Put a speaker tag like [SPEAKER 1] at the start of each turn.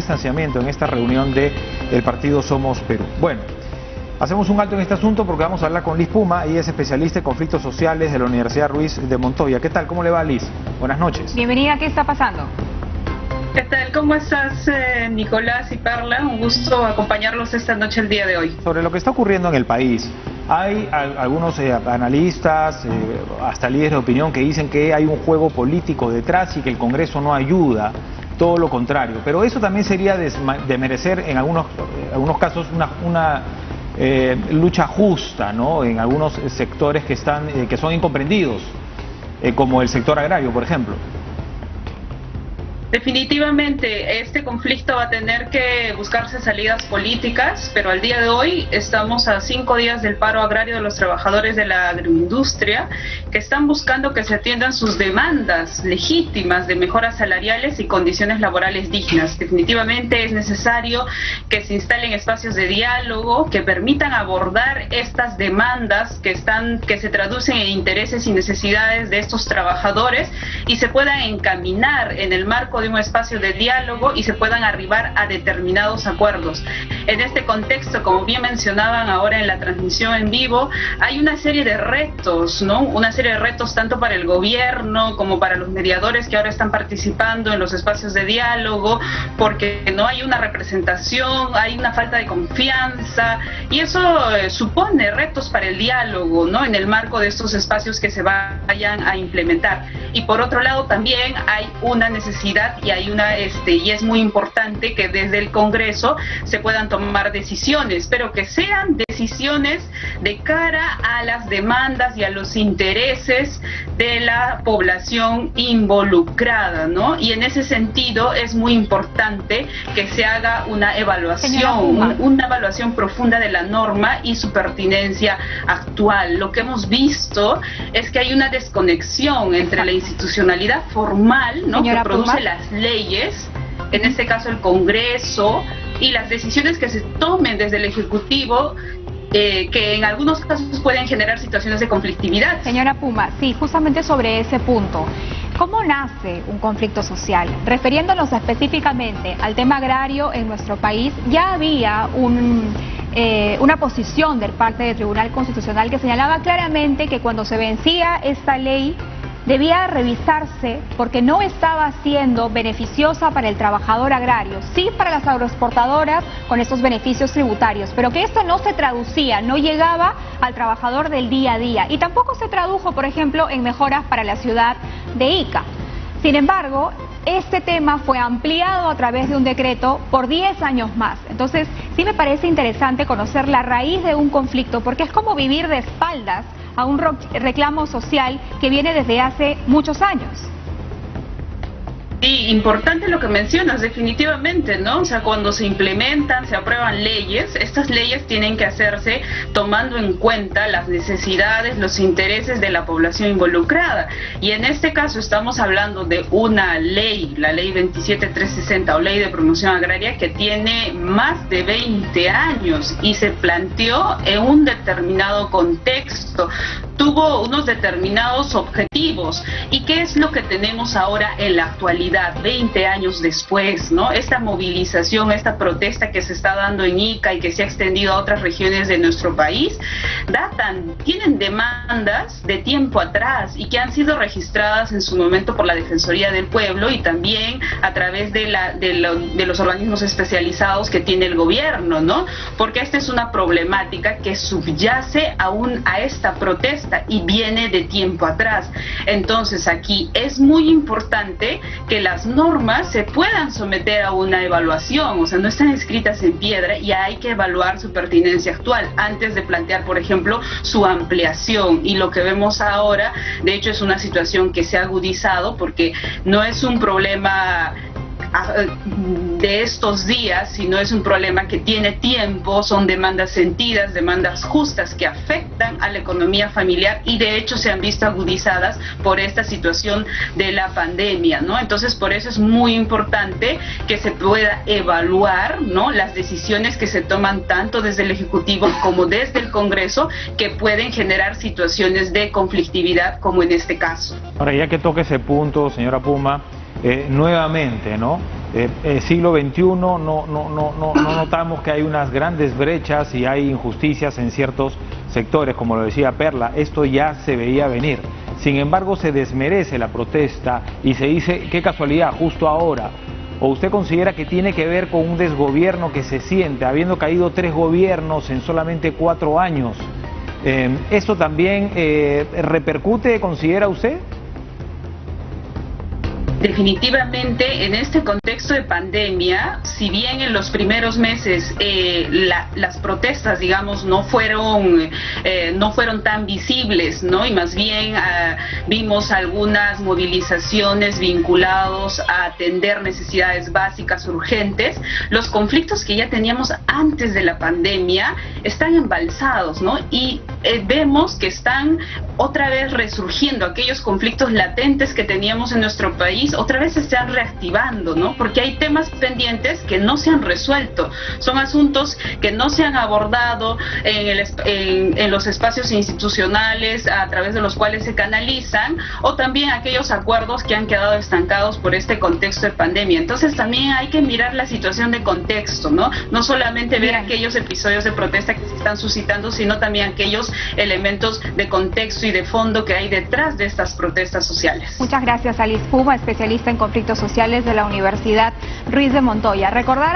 [SPEAKER 1] distanciamiento en esta reunión del partido Somos Perú. Bueno, hacemos un alto en este asunto porque vamos a hablar con Liz Puma. Ella es especialista en conflictos sociales de la Universidad Ruiz de Montoya. ¿Qué tal? ¿Cómo le va, Liz? Buenas noches.
[SPEAKER 2] Bienvenida. ¿Qué está pasando?
[SPEAKER 3] ¿Qué tal? ¿Cómo estás, Nicolás y Parla? Un gusto acompañarlos esta noche, el día de hoy.
[SPEAKER 1] Sobre lo que está ocurriendo en el país, hay algunos analistas, hasta líderes de opinión, que dicen que hay un juego político detrás y que el Congreso no ayuda, todo lo contrario. Pero eso también sería de merecer en algunos casos una lucha justa, ¿no? En algunos sectores que son incomprendidos, como el sector agrario, por ejemplo.
[SPEAKER 3] Definitivamente este conflicto va a tener que buscarse salidas políticas, pero al día de hoy estamos a 5 días del paro agrario de los trabajadores de la agroindustria, que están buscando que se atiendan sus demandas legítimas de mejoras salariales y condiciones laborales dignas. Definitivamente es necesario que se instalen espacios de diálogo que permitan abordar estas demandas que se traducen en intereses y necesidades de estos trabajadores y se puedan encaminar en el marco de un espacio de diálogo y se puedan arribar a determinados acuerdos. En este contexto, como bien mencionaban ahora en la transmisión en vivo, hay una serie de retos, ¿no? Una serie de retos tanto para el gobierno como para los mediadores que ahora están participando en los espacios de diálogo, porque no hay una representación, hay una falta de confianza y eso supone retos para el diálogo, ¿no? En el marco de estos espacios que se vayan a implementar. Y por otro lado también hay una necesidad y es muy importante que desde el Congreso se puedan tomar decisiones, pero que sean decisiones de cara a las demandas y a los intereses de la población involucrada, ¿no? Y en ese sentido es muy importante que se haga una evaluación profunda de la norma y su pertinencia actual. Lo que hemos visto es que hay una desconexión entre la institucionalidad formal, ¿no? Que produce las leyes, en este caso el Congreso, y las decisiones que se tomen desde el Ejecutivo, que en algunos casos pueden generar situaciones de conflictividad.
[SPEAKER 2] Señora Puma, sí, justamente sobre ese punto. ¿Cómo nace un conflicto social? Refiriéndonos específicamente al tema agrario en nuestro país, ya había una posición del parte del Tribunal Constitucional que señalaba claramente que cuando se vencía esta ley debía revisarse porque no estaba siendo beneficiosa para el trabajador agrario, sí para las agroexportadoras con estos beneficios tributarios, pero que esto no se traducía, no llegaba al trabajador del día a día y tampoco se tradujo, por ejemplo, en mejoras para la ciudad de Ica. Sin embargo, este tema fue ampliado a través de un decreto por 10 años más. Entonces, sí me parece interesante conocer la raíz de un conflicto, porque es como vivir de espaldas a un reclamo social que viene desde hace muchos años.
[SPEAKER 3] Sí, importante lo que mencionas, definitivamente, ¿no? O sea, cuando se implementan, se aprueban leyes, estas leyes tienen que hacerse tomando en cuenta las necesidades, los intereses de la población involucrada. Y en este caso estamos hablando de una ley, la ley 27360 o ley de promoción agraria, que tiene más de 20 años y se planteó en un determinado contexto, tuvo unos determinados objetivos. ¿Y qué es lo que tenemos ahora en la actualidad? 20 años después, ¿no? Esta movilización, esta protesta que se está dando en Ica y que se ha extendido a otras regiones de nuestro país, tienen demandas de tiempo atrás y que han sido registradas en su momento por la Defensoría del Pueblo y también a través de los organismos especializados que tiene el gobierno, ¿no? Porque esta es una problemática que subyace aún a esta protesta y viene de tiempo atrás. Entonces aquí es muy importante que las normas se puedan someter a una evaluación, o sea, no están escritas en piedra y hay que evaluar su pertinencia actual antes de plantear, por ejemplo, su ampliación. Y lo que vemos ahora, de hecho, es una situación que se ha agudizado porque no es un problema de estos días, sino es un problema que tiene tiempo, son demandas sentidas, demandas justas que afectan a la economía familiar y de hecho se han visto agudizadas por esta situación de la pandemia, ¿no? Entonces por eso es muy importante que se pueda evaluar, ¿no?, las decisiones que se toman tanto desde el Ejecutivo como desde el Congreso que pueden generar situaciones de conflictividad como en este caso.
[SPEAKER 1] Ahora, ya que toque ese punto, señora Puma, nuevamente, ¿no? siglo XXI no notamos que hay unas grandes brechas y hay injusticias en ciertos sectores, como lo decía Perla, esto ya se veía venir. Sin embargo, se desmerece la protesta y se dice, qué casualidad, justo ahora. ¿O usted considera que tiene que ver con un desgobierno que se siente, habiendo caído 3 gobiernos en solamente 4 años? ¿Esto también repercute, considera usted?
[SPEAKER 3] Definitivamente, en este contexto de pandemia, si bien en los primeros meses las protestas, digamos, no fueron tan visibles, ¿no? Y más bien vimos algunas movilizaciones vinculados a atender necesidades básicas urgentes, los conflictos que ya teníamos antes de la pandemia están embalsados, ¿no? Y vemos que están otra vez resurgiendo aquellos conflictos latentes que teníamos en nuestro país, otra vez se están reactivando, ¿no? Porque hay temas pendientes que no se han resuelto, son asuntos que no se han abordado en los espacios institucionales a través de los cuales se canalizan, o también aquellos acuerdos que han quedado estancados por este contexto de pandemia. Entonces también hay que mirar la situación de contexto, ¿no? No solamente ver aquellos episodios de protesta que se están suscitando, sino también aquellos elementos de contexto y de fondo que hay detrás de estas protestas sociales.
[SPEAKER 2] Muchas gracias, Alice Puma, especialista en conflictos sociales de la Universidad Ruiz de Montoya. Recordar